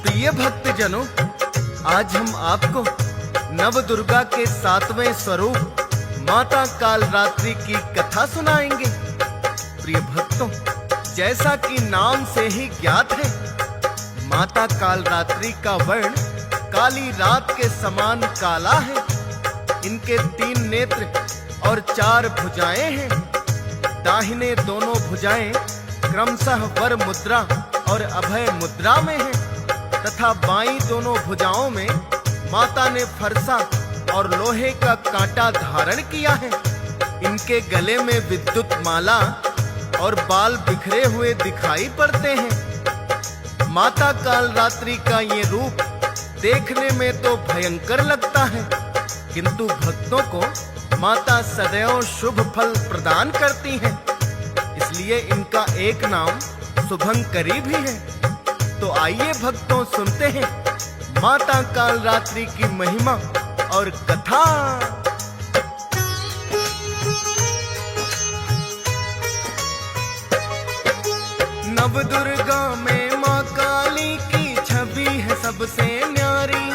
प्रिय भक्तजनों, आज हम आपको नव दुर्गा के 7वें स्वरूप माता कालरात्रि की कथा सुनाएंगे। प्रिय भक्तों, जैसा कि नाम से ही ज्ञात है, माता कालरात्रि का वर्ण काली रात के समान काला है। इनके 3 नेत्र और 4 भुजाएं हैं। दाहिने दोनों भुजाएं क्रमशः वर मुद्रा और अभय मुद्रा में हैं, तथा बाईं दोनों भुजाओं में माता ने फरसा और लोहे का कांटा धारण किया है। इनके गले में विद्युत माला और बाल बिखरे हुए दिखाई पड़ते हैं। माता कालरात्रि का ये रूप देखने में तो भयंकर लगता है, किंतु भक्तों को माता सदैव शुभ फल प्रदान करती हैं। इसलिए इनका एक नाम शुभंकरी भी है। तो आइए भक्तों, सुनते हैं माता कालरात्रि की महिमा और कथा। नव दुर्गा में माँ काली की छवि है सबसे न्यारी।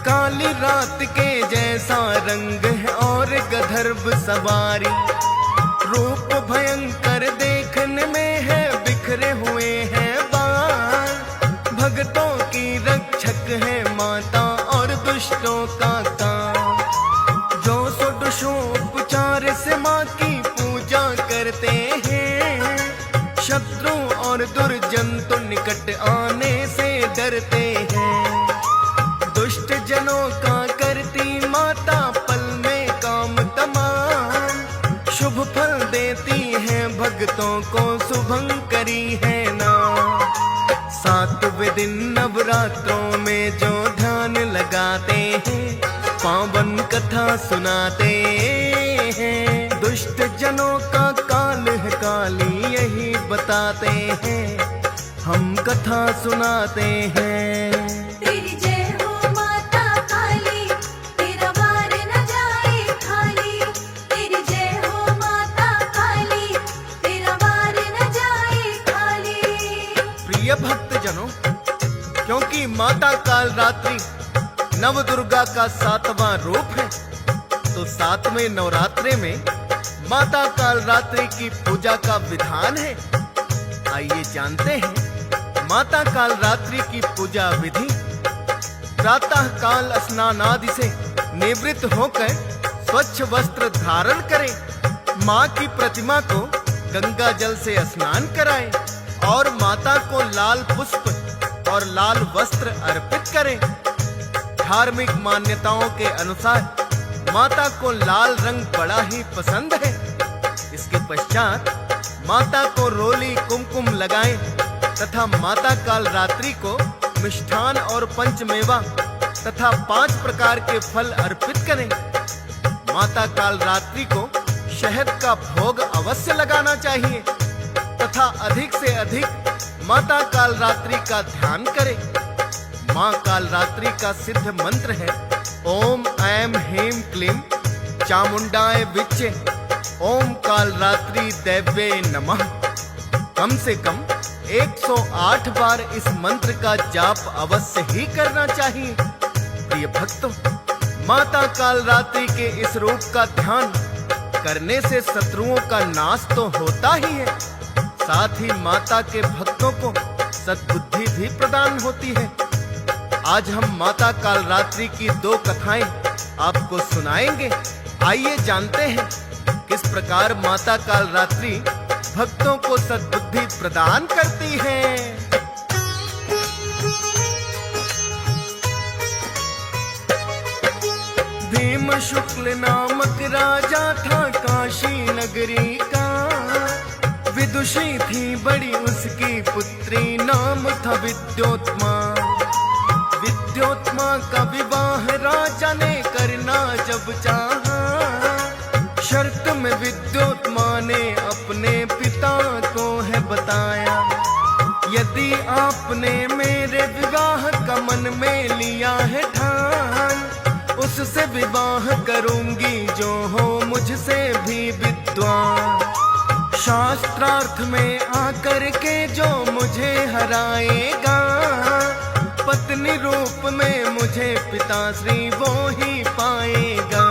काली रात के जैसा रंग है और गंधर्व सवारी। रूप भयंकर देखने में है, बिखरे हुए हैं बाल। भक्तों की रक्षक है माता और दुष्टों का काल। जो षोडशोपचार से माँ की पूजा करते हैं, शत्रु और दुर्जन तो निकट आने से डरते हैं। दुष्ट जनों का करती माता पल में काम तमाम। शुभ फल देती है भक्तों को, शुभंकरी है नाम। 7वें दिन नवरात्रों में जो ध्यान लगाते हैं, पावन कथा सुनाते हैं। दुष्ट जनों का काल है काली, यही बताते हैं, हम कथा सुनाते हैं। तेरी जय हो माता काली, तेरा वार न जाए खाली। तेरी जय हो माता काली, तेरा वार न जाए खाली। प्रिय भक्तजनों, क्योंकि माता कालरात्रि नव दुर्गा का 7वां रूप है, तो 7वें नवरात्रे में माता कालरात्रि की पूजा का विधान है। आइए जानते हैं माता कालरात्रि की पूजा विधि। प्रातः काल स्नान आदि से निवृत्त होकर स्वच्छ वस्त्र धारण करें। माँ की प्रतिमा को गंगा जल से स्नान कराएं और माता को लाल पुष्प और लाल वस्त्र अर्पित करें। धार्मिक मान्यताओं के अनुसार माता को लाल रंग बड़ा ही पसंद है। इसके पश्चात माता को रोली कुमकुम लगाएं तथा माता कालरात्रि को मिष्ठान और पंचमेवा तथा 5 प्रकार के फल अर्पित करें। माता कालरात्रि को शहद का भोग अवश्य लगाना चाहिए तथा अधिक से अधिक माता कालरात्रि का ध्यान करें। माँ कालरात्रि का सिद्ध मंत्र है ओम ऐं ह्रीं क्लीं चामुंडाय विच्चे ओम कालरात्रि दैव्ये नमः। कम से कम 108 बार इस मंत्र का जाप अवश्य ही करना चाहिए। प्रिय भक्तों, माता कालरात्रि के इस रूप का ध्यान करने से शत्रुओं का नाश तो होता ही है, साथ ही माता के भक्तों को सद्बुद्धि भी प्रदान होती है। आज हम माता कालरात्रि की 2 कथाएं आपको सुनाएंगे। आइए जानते हैं किस प्रकार माता कालरात्रि भक्तों को सद्बुद्धि प्रदान करती है। भीम शुक्ल नामक राजा था काशी नगरी का। विदुषी थी बड़ी उसकी पुत्री, नाम था विद्योत्मा। विद्योत्मा का विवाह राजा ने करना जब चाहा, शर्त में विद्योत्मा ने अपने पिता को है बताया। यदि आपने मेरे विवाह का मन में लिया है ठान, उससे विवाह करूंगी जो हो मुझसे भी विद्वान। शास्त्रार्थ में आकर के जो मुझे हराएगा, में मुझे पिताश्री वो ही पाएगा।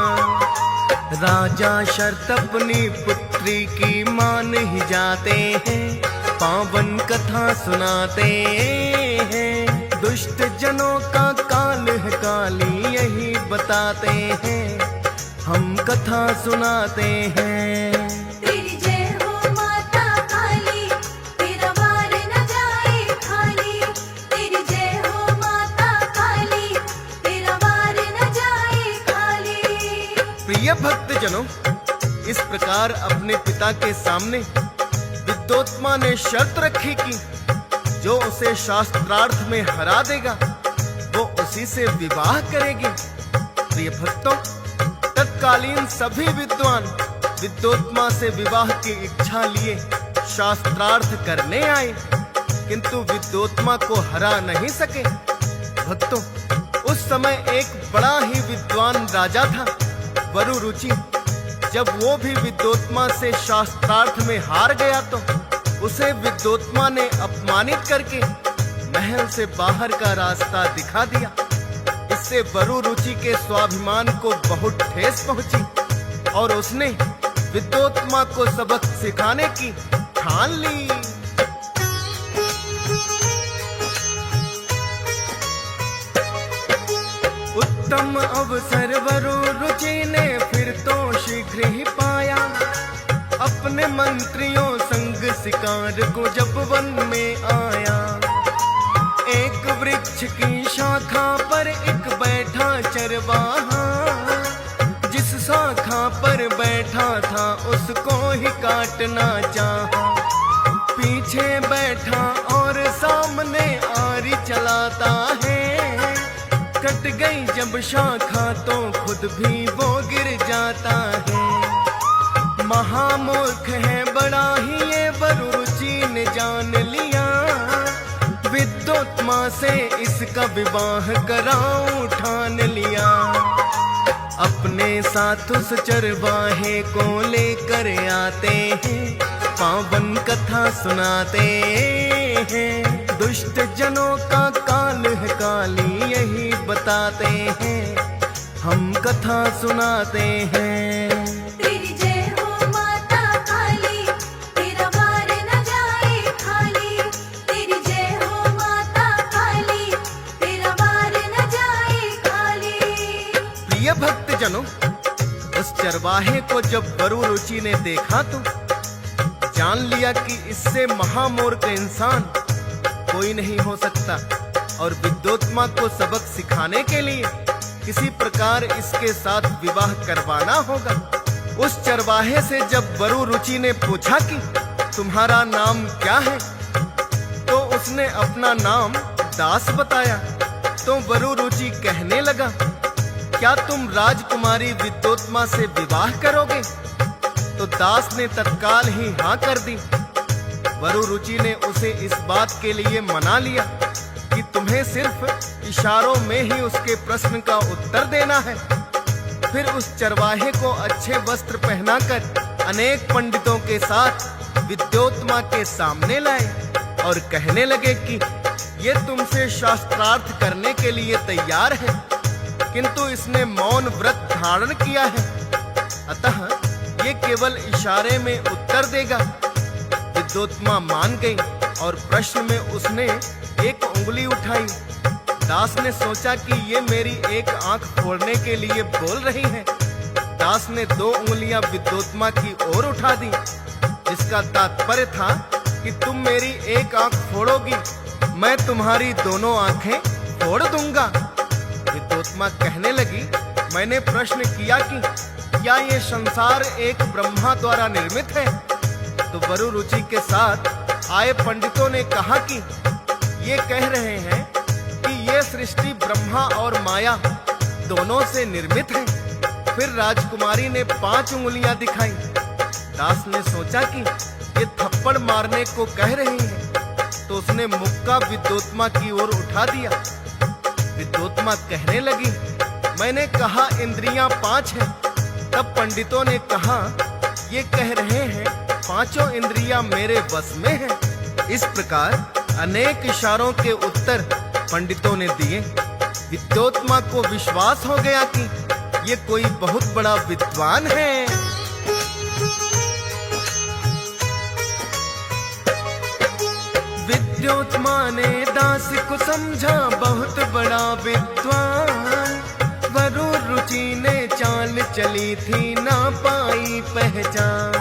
राजा शर्त अपनी पुत्री की मान ही जाते हैं, पावन कथा सुनाते हैं। दुष्ट जनों का काल है काली यही बताते हैं, हम कथा सुनाते हैं। तेरी जय हो माता काली, तेरा वार न जाए खाली। तेरी जय हो माता काली, तेरा वार न जाए खाली। प्रिय भक्तजनों, इस प्रकार अपने पिता के सामने विद्योत्मा ने शर्त रखी कि जो उसे शास्त्रार्थ में हरा देगा वो उसी से विवाह करेगी। प्रिय भक्तों, तत्कालीन सभी विद्वान विद्योत्मा से विवाह की इच्छा लिए शास्त्रार्थ करने आए, किंतु विद्योत्मा को हरा नहीं सके। भक्तों, उस समय एक बड़ा ही विद्वान राजा था, वरुरुचि। जब वो भी विद्योत्मा से शास्त्रार्थ में हार गया तो उसे विद्योत्मा ने अपमानित करके महल से बाहर का रास्ता दिखा दिया। इससे वरुरुचि के स्वाभिमान को बहुत ठेस पहुंची और उसने विद्योत्मा को सबक सिखाने की ठान ली। उत्तम अवसर वरुरुचि ने फिर तो शीघ्र ही पाया, अपने मंत्रियों संग शिकार को जब वन में आया। एक वृक्ष की शाखा पर एक बैठा चरवाहा, जिस शाखा पर बैठा था उसको ही काटना चाहा। पीछे बैठा और सामने आरी चलाता है, कट गई जब शाखा तो खुद भी वो गिर जाता है। महामूर्ख है बड़ा ही ये वरुरुचि ने जान लिया, विद्योत्मा से इसका विवाह कराऊं ठान लिया। अपने साथ उस चरवाहे को लेकर आते हैं, पावन कथा सुनाते हैं। दुष्ट जनों का काल है काली यही बताते हैं, हम कथा सुनाते हैं। तेरी जय हो माता काली, तेरा वार न जाए खाली। तेरी जय हो माता काली, तेरा वार न जाए खाली। प्रिय भक्तजनों, उस चरवाहे को जब वरुरुचि ने देखा तो जान लिया कि इससे महामूर्ख इंसान कोई नहीं हो सकता और विद्योत्मा को सबक सिखाने के लिए किसी प्रकार इसके साथ विवाह करवाना होगा। उस चरवाहे से जब वरुरुचि ने पूछा कि तुम्हारा नाम क्या है, तो उसने अपना नाम दास बताया। तो वरुरुचि कहने लगा, क्या तुम राजकुमारी विद्योत्मा से विवाह करोगे? तो दास ने तत्काल ही हाँ कर दी। वरुरुचि ने उसे इस बात के लिए मना लिया कि तुम्हें सिर्फ इशारों में ही उसके प्रश्न का उत्तर देना है। फिर उस चरवाहे को अच्छे वस्त्र पहनाकर अनेक पंडितों के साथ विद्योत्मा के सामने लाए और कहने लगे कि ये तुमसे शास्त्रार्थ करने के लिए तैयार है, किंतु इसने मौन व्रत धारण किया है, अतः ये केवल इशारे में उत्तर देगा। विद्योत्मा मान गई और प्रश्न में उसने एक उंगली उठाई। दास ने सोचा कि ये मेरी एक आंख फोड़ने के लिए बोल रही है। दास ने 2 उंगलियां विद्योत्मा की ओर उठा दी, जिसका तात्पर्य था कि तुम मेरी एक आंख फोड़ोगी, मैं तुम्हारी दोनों आंखें फोड़ दूंगा। विद्योत्मा कहने लगी, मैंने प्रश्न किया कि क्या ये संसार एक ब्रह्मा द्वारा निर्मित है? तो वरुरुचि के साथ आए पंडितों ने कहा कि ये कह रहे हैं कि ये सृष्टि ब्रह्मा और माया दोनों से निर्मित है। फिर राजकुमारी ने 5 उंगलियां दिखाई। दास ने सोचा कि ये थप्पड़ मारने को कह रही है, तो उसने मुक्का विद्योत्मा की ओर उठा दिया। विद्योत्मा कहने लगी, मैंने कहा इंद्रियां 5 हैं। तब पंडितों ने कहा, ये कह रहे हैं 5 इंद्रियां मेरे वश में हैं। इस प्रकार अनेक इशारों के उत्तर पंडितों ने दिए। विद्योत्मा को विश्वास हो गया कि ये कोई बहुत बड़ा विद्वान है। विद्योत्मा ने दास को समझा बहुत बड़ा विद्वान। वरु रुचि ने चाल चली थी ना पाई पहचान,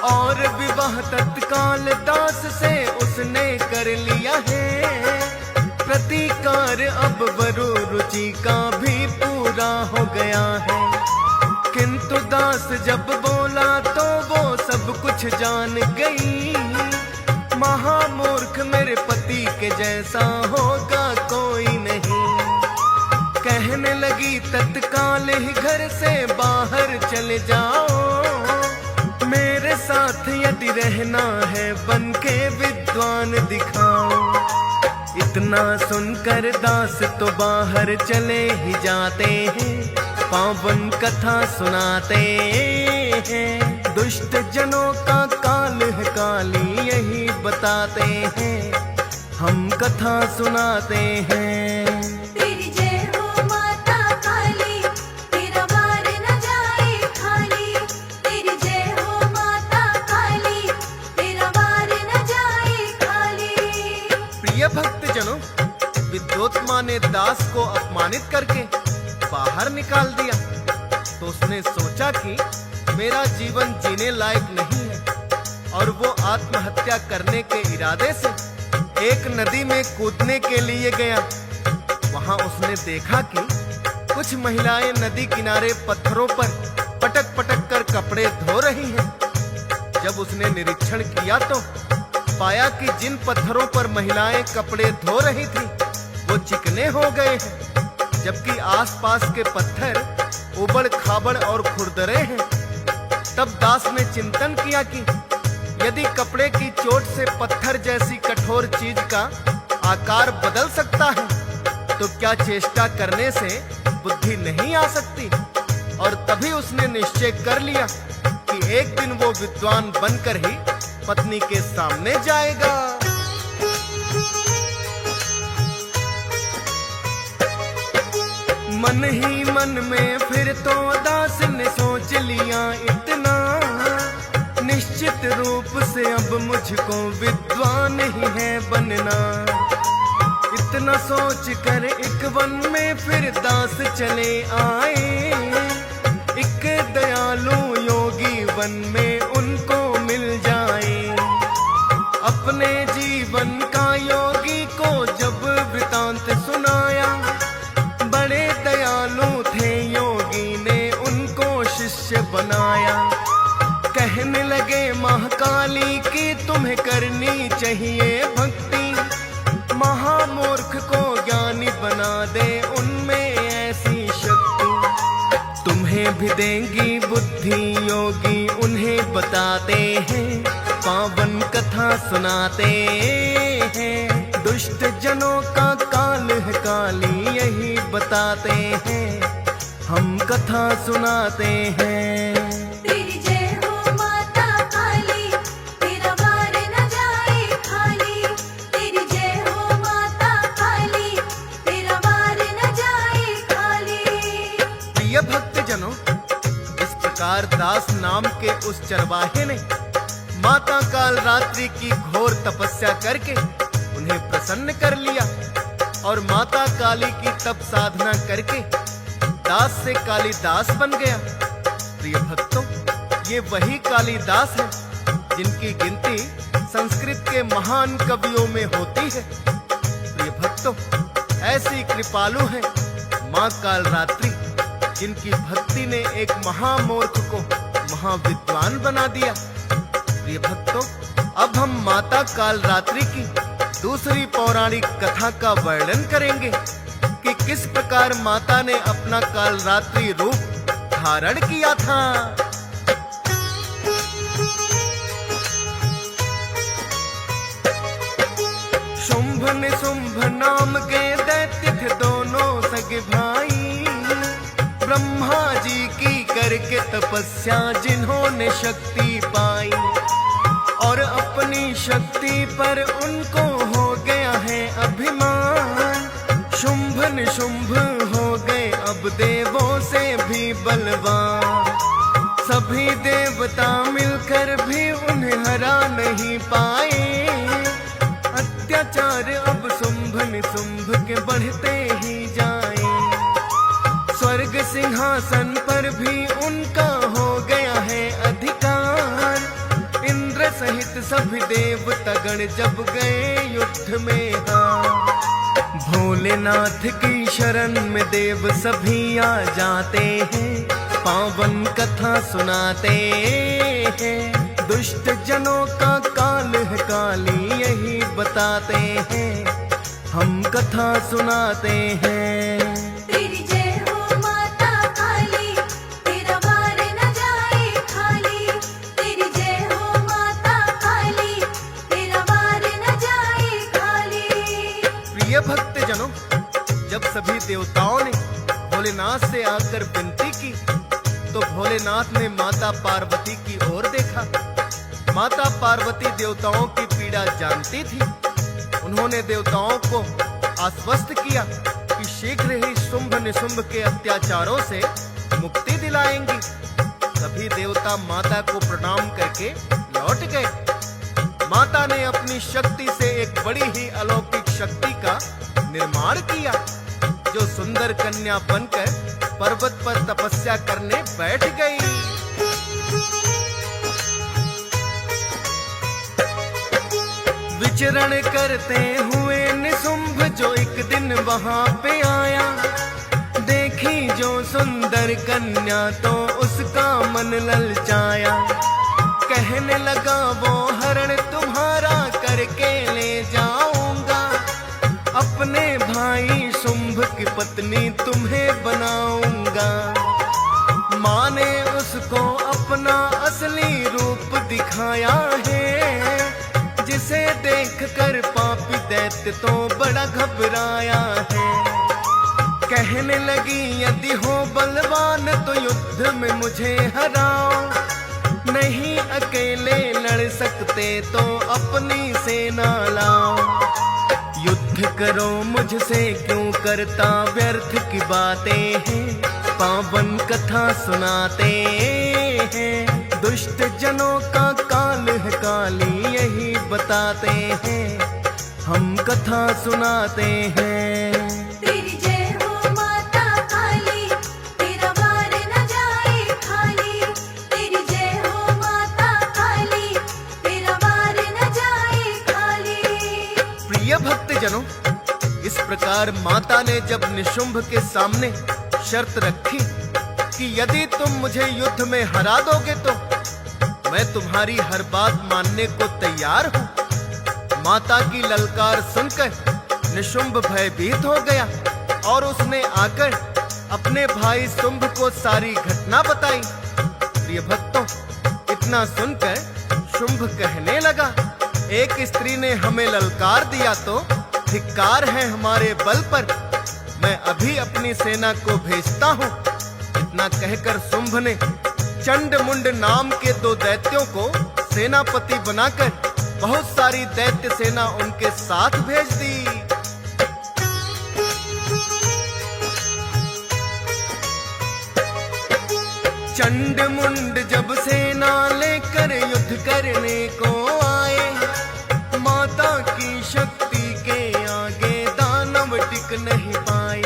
और विवाह तत्काल दास से उसने कर लिया है। प्रतिकार अब वरु रुचि का भी पूरा हो गया है। किंतु दास जब बोला तो वो सब कुछ जान गई। महामूर्ख मेरे पति के जैसा होगा कोई नहीं। कहने लगी तत्काल ही घर से बाहर चले जाओ। मेरे साथ यदि रहना है बन के विद्वान दिखाओ। इतना सुनकर दास तो बाहर चले ही जाते हैं, पावन कथा सुनाते हैं। दुष्ट जनों का काल है काली यही बताते हैं, हम कथा सुनाते हैं। तेरी जय हो माता काली, तेरा वार न जाए खाली। तेरी जय हो माता काली, तेरा वार न जाए खाली। प्रिय भक्त जनों, विद्योत्मा ने दास को अपमानित करके बाहर निकाल दिया तो उसने सोचा कि मेरा जीवन जीने लायक नहीं है, और वो आत्महत्या करने के इरादे से एक नदी में कूदने के लिए गया। वहां उसने देखा कि कुछ महिलाएं नदी किनारे पत्थरों पर पटक पटक कर कपड़े धो रही हैं। जब उसने निरीक्षण किया तो पाया कि जिन पत्थरों पर महिलाएं कपड़े धो रही थी वो चिकने हो गए हैं, जबकि आसपास के पत्थर उबड़ खाबड़ और खुरदरे हैं। तब दास ने चिंतन किया कि यदि कपड़े की चोट से पत्थर जैसी कठोर चीज का आकार बदल सकता है तो क्या चेष्टा करने से बुद्धि नहीं आ सकती। और तभी उसने निश्चय कर लिया कि एक दिन वो विद्वान बनकर ही पत्नी के सामने जाएगा। मन ही मन में फिर तो दास ने सोच लिया इतना, निश्चित रूप से अब मुझको विद्वान ही है बनना। इतना सोच कर एक वन में फिर दास चले आए। एक दयालु योगी वन में उनको मिल जाए। अपने जीवन का योगी को जब वृतांत सुनाया, बड़े दयालु थे योगी ने उनको शिष्य बनाया। कहने लगे महाकाली की तुम्हें करनी चाहिए भक्ति। महामूर्ख को ज्ञानी बना दे उनमें ऐसी शक्ति। तुम्हें भी देंगी बुद्धि योगी उन्हें बताते हैं, पावन कथा सुनाते हैं। दुष्ट जनों का काल है काली यही बताते हैं, हम कथा सुनाते हैं। तेरी जय हो माता काली, तेरा वार न जाए खाली। तेरी जय हो माता काली, तेरा वार न जाए खाली। प्रिय भक्त जनों, इस प्रकार दास नाम के उस चरवाहे ने माता काल रात्रि की घोर तपस्या करके उन्हें प्रसन्न कर लिया, और माता काली की तप साधना करके दास से कालिदास बन गया। प्रिय भक्तों, ये वही कालिदास है जिनकी गिनती संस्कृत के महान कवियों में होती है। प्रिय भक्तों, ऐसी कृपालु है माँ कालरात्रि, जिनकी भक्ति ने एक महामूर्ख को महाविद्वान बना दिया। प्रिय भक्तों, अब हम माता कालरात्रि की दूसरी पौराणिक कथा का वर्णन करेंगे कि किस प्रकार माता ने अपना कालरात्रि रूप धारण किया था। शुंभ निशुंभ नाम के दैत्य थे दोनों सगे भाई। ब्रह्मा जी की करके तपस्या जिन्होंने शक्ति पाई, और अपनी शक्ति पर उनको हो गया है अभिमान। शुंभ निशुंभ हो गए अब देवों से भी बलवान। सभी देवता मिलकर भी उन्हें हरा नहीं पाए। अत्याचार अब शुंभ निशुंभ के बढ़ते ही जाए। स्वर्ग सिंहासन पर भी उनका हो गया है अधिकार। इंद्र सहित सभी देवतागण जब गए युद्ध में हार। भोलेनाथ की शरण में देव सभी आ जाते हैं, पावन कथा सुनाते हैं। दुष्ट जनों का काल है काली यही बताते हैं, हम कथा सुनाते हैं। तेरी जय हो माता काली, तेरा वार न जाए खाली। तेरी जय हो माता काली, तेरा वार न जाए खाली। प्रिय भक्तजनों, जब सभी देवताओं ने भोलेनाथ से आकर विनती की तो भोलेनाथ ने माता पार्वती की ओर देखा। माता पार्वती देवताओं की पीड़ा जानती थी। उन्होंने देवताओं को आश्वस्त किया कि शीघ्र ही शुंभ निशुंभ के अत्याचारों से मुक्ति दिलाएंगी। सभी देवता माता को प्रणाम करके लौट गए। माता ने अपनी शक्ति से एक बड़ी ही अलौकिक शक्ति का निर्माण किया, जो सुंदर कन्या बनकर पर्वत पर तपस्या करने बैठ गई। विचरण करते हुए निशुंभ जो एक दिन वहां पे आया। देखी जो सुंदर कन्या तो उसका मन ललचाया। कहने लगा वो हरण तुम्हारा करके ले जाऊंगा। अपने भाई शुंभ की पत्नी तुम्हें बनाऊंगा। माँ ने उसको अपना असली रूप दिखाया है, जिसे देखकर पापी दैत्य तो बड़ा घबराया है। कहने लगी यदि हो बलवान तो युद्ध में मुझे हराओ। नहीं अकेले लड़ सकते तो अपनी सेना लाओ। युद्ध करो मुझसे क्यों करता व्यर्थ की बातें हैं। पावन कथा सुनाते हैं। दुष्ट जनों का काल है काली यही बताते हैं, हम कथा सुनाते हैं। तेरी जय हो माता काली, तेरा वार न जाए खाली। तेरी जय हो माता काली, तेरा वार न जाए खाली। प्रिय भक्तजनों, इस प्रकार माता ने जब निशुंभ के सामने शर्त रखी कि यदि तुम मुझे युद्ध में हरा दोगे तो मैं तुम्हारी हर बात मानने को तैयार हूँ। माता की ललकार सुनकर निशुंभ भयभीत हो गया और उसने आकर अपने भाई शुंभ को सारी घटना बताई। प्रिय भक्तों, इतना सुनकर शुंभ कहने लगा, एक स्त्री ने हमें ललकार दिया तो धिक्कार है हमारे बल पर। मैं अभी अपनी सेना को भेजता हूँ। इतना कहकर शुंभ ने चंड मुंड नाम के 2 दैत्यों को सेनापति बनाकर बहुत सारी दैत्य सेना उनके साथ भेज दी। चंड मुंड जब सेना लेकर युद्ध करने को आए, माता की शक्ति के आगे दानव टिक नहीं पाए।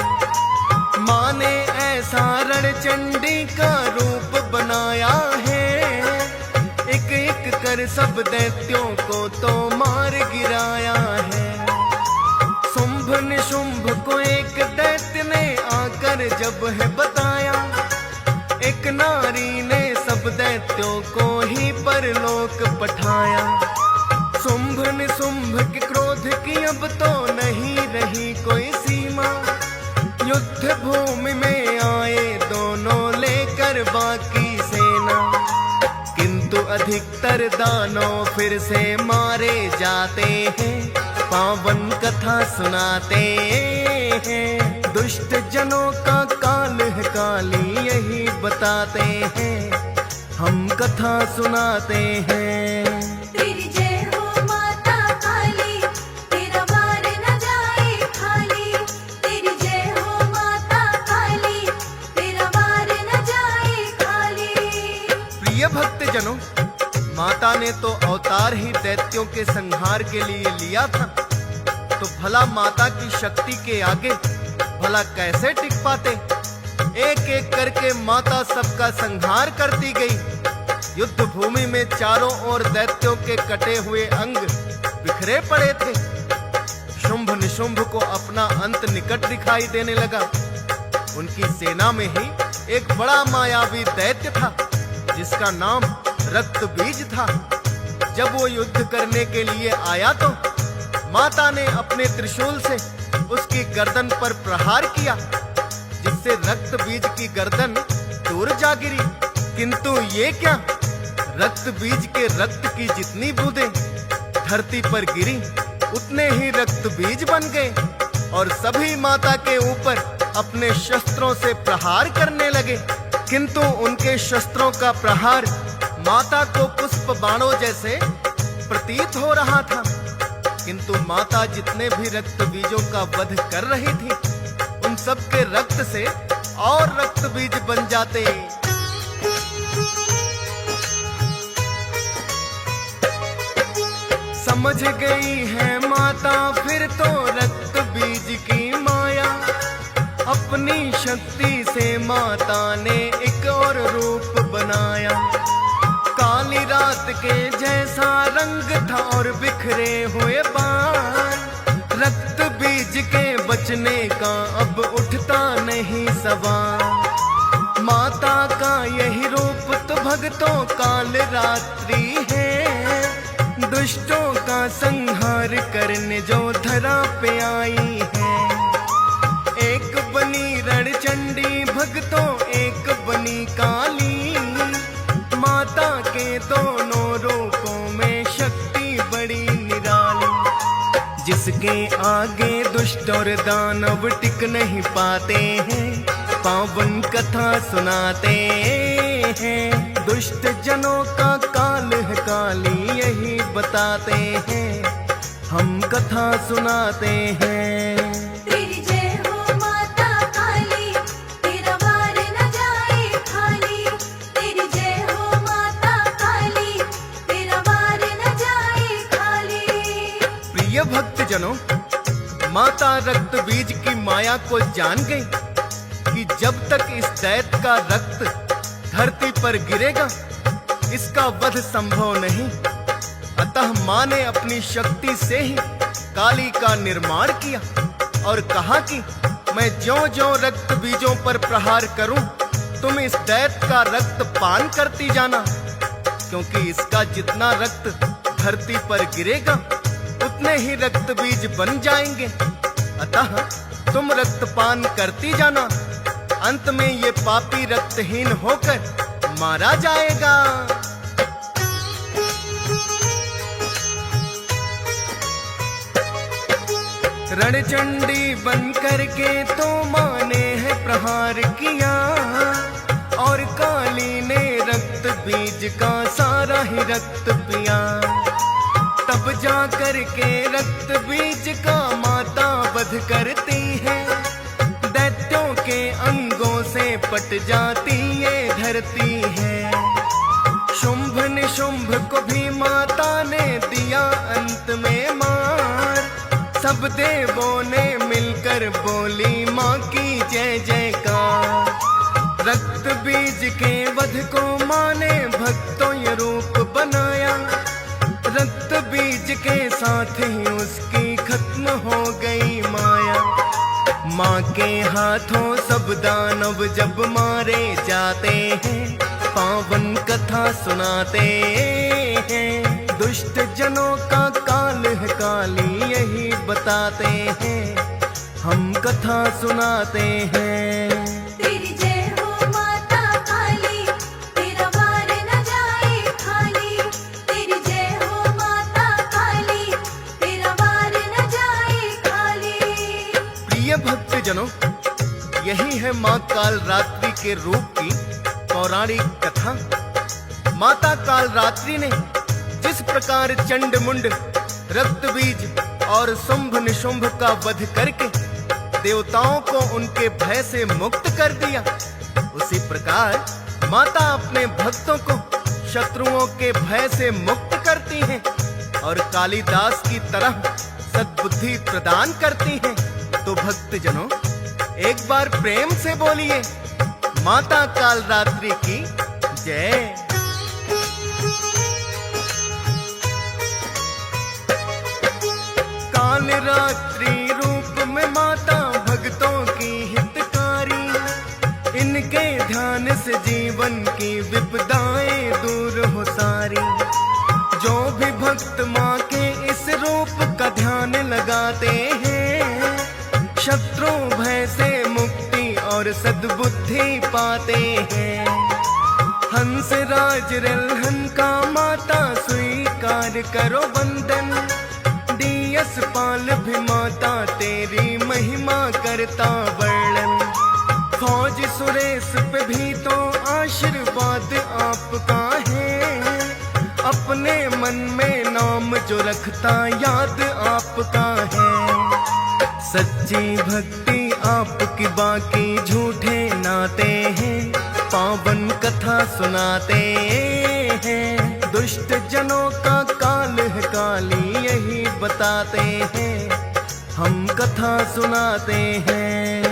माँ ने ऐसा रणचंडी का रूप बनाया है, एक एक कर सब दैत्यों को तो मार गिराया है। शुंभ निशुंभ को एक दैत्य ने आकर जब है बताया, एक नारी ने सब दैत्यों को ही परलोक पठाया। शुंभ निशुंभ के क्रोध की अब तो नहीं रही कोई सीमा। युद्ध भूमि में आए दोनों लेकर बाकी सेना, किंतु अधिकतर दानव फिर से मारे जाते हैं। पावन कथा सुनाते हैं। दुष्ट जनों का काल है काली यही बताते हैं, हम कथा सुनाते हैं। तेरी जय हो माता काली, तेरा वार न जाए खाली। तेरी माता ने तो अवतार ही दैत्यों के संहार के लिए लिया था, तो भला माता की शक्ति के आगे भला कैसे टिक पाते। एक एक करके माता सबका संहार करती गई। युद्ध भूमि में चारों ओर दैत्यों के कटे हुए अंग बिखरे पड़े थे। शुंभ निशुंभ को अपना अंत निकट दिखाई देने लगा। उनकी सेना में ही एक बड़ा मायावी दैत्य था जिसका नाम रक्त बीज था। जब वो युद्ध करने के लिए आया तो माता ने अपने त्रिशूल से उसकी गर्दन पर प्रहार किया, जिससे रक्त बीज की गर्दन दूर जा गिरी। किंतु ये क्या, रक्त बीज के रक्त की जितनी बूंदें धरती पर गिरी उतने ही रक्त बीज बन गए और सभी माता के ऊपर अपने शस्त्रों से प्रहार करने लगे। किंतु उनके शस्त्रों का प्रहार माता को पुष्प बाणों जैसे प्रतीत हो रहा था। किंतु माता जितने भी रक्त बीजों का वध कर रही थी, उन सब के रक्त से और रक्त बीज बन जाते। समझ गई है माता फिर तो रक्त बीज की माया। अपनी शक्ति से माता ने एक और रूप बनाया। काली रात के जैसा रंग था और बिखरे हुए बाण। रक्त बीज के बचने का अब उठता नहीं सवाल। माता का यही रूप तो भक्तों काल रात्रि है। दुष्टों का संहार करने जो धरा पे आई है। एक बनी रणचंडी भक्तों एक बनी काली। माता के दोनों रूपों में शक्ति बड़ी निराली। जिसके आगे दुष्ट और दानव टिक नहीं पाते हैं, पावन कथा सुनाते हैं। दुष्ट जनों का काल है काली यही बताते हैं, हम कथा सुनाते हैं। तेरी जय हो माता काली, तेरा वार न जाए खाली। तेरी जय हो माता काली, तेरा वार न जाए खाली। प्रिय भक्त जनों, माता रक्त बीज की माया को जान गई कि जब तक इस दैत्य का रक्त धरती पर गिरेगा इसका वध संभव नहीं। अतः मां ने अपनी शक्ति से ही काली का निर्माण किया और कहा कि मैं ज्यों-ज्यों रक्त बीजों पर प्रहार करूं, तुम इस दैत्य का रक्त पान करती जाना, क्योंकि इसका जितना रक्त धरती पर गिरेगा उतने ही रक्त बीज बन जाएंगे। अतः तुम रक्तपान करती जाना, अंत में ये पापी रक्तहीन होकर मारा जाएगा। रणचंडी बन करके तो मां ने है प्रहार किया और काली ने रक्त बीज का सारा ही रक्त पिया। तब जा करके रक्त बीज का माता वध करती है। दैत्यों के अंगों से पट जाती ये धरती है। शुंभ निशुंभ को भी माता ने दिया अंत में मार। सब देवों ने मिलकर बोली माँ की जय जयकार। रक्त बीज के वध को माँ ने भक्तों ये रूप बनाया। रक्त बीज के साथ ही उसकी खत्म हो गई माया। माँ के हाथों सब दानव जब मारे जाते हैं, पावन कथा सुनाते हैं। दुष्ट जनों का काल है काली यही बताते हैं, हम कथा सुनाते हैं। तेरी जय हो माता काली, तेरा वार न जाए खाली। तेरी जय हो माता काली, तेरा वार न जाए खाली। प्रिय भक्त जनों, यही है माँ काल रात्रि के रूप की पौराणिक कथा। माता काल रात्रि ने जिस प्रकार चंड मुंड, रक्त बीज और शुंभ निशुंभ का वध करके देवताओं को उनके भय से मुक्त कर दिया, उसी प्रकार माता अपने भक्तों को शत्रुओं के भय से मुक्त करती हैं और कालिदास की तरह सद्बुद्धि प्रदान करती हैं। तो भक्तजनों, एक बार प्रेम से बोलिए माता कालरात्रि की जय। कालरात्रि रूप में माता भक्तों की हितकारी, इनके ध्यान से जीवन की विपदाएं दूर हो सारी। जो भी भक्त माँ के इस रूप का ध्यान लगाते हैं, शत्रु भय से मुक्ति और सद्बुद्धि पाते हैं। हंस राज रल्हन का माता स्वीकार करो वंदन, डीएस पाल भी माता तेरी महिमा करता वर्णन। फौज सुरेश पे भी तो आशीर्वाद आपका है, अपने मन में नाम जो रखता याद आपका है। सच्ची भक्ति आपकी बाकी झूठे नाते हैं, पावन कथा सुनाते हैं। दुष्ट जनों का काल है काली यही बताते हैं, हम कथा सुनाते हैं।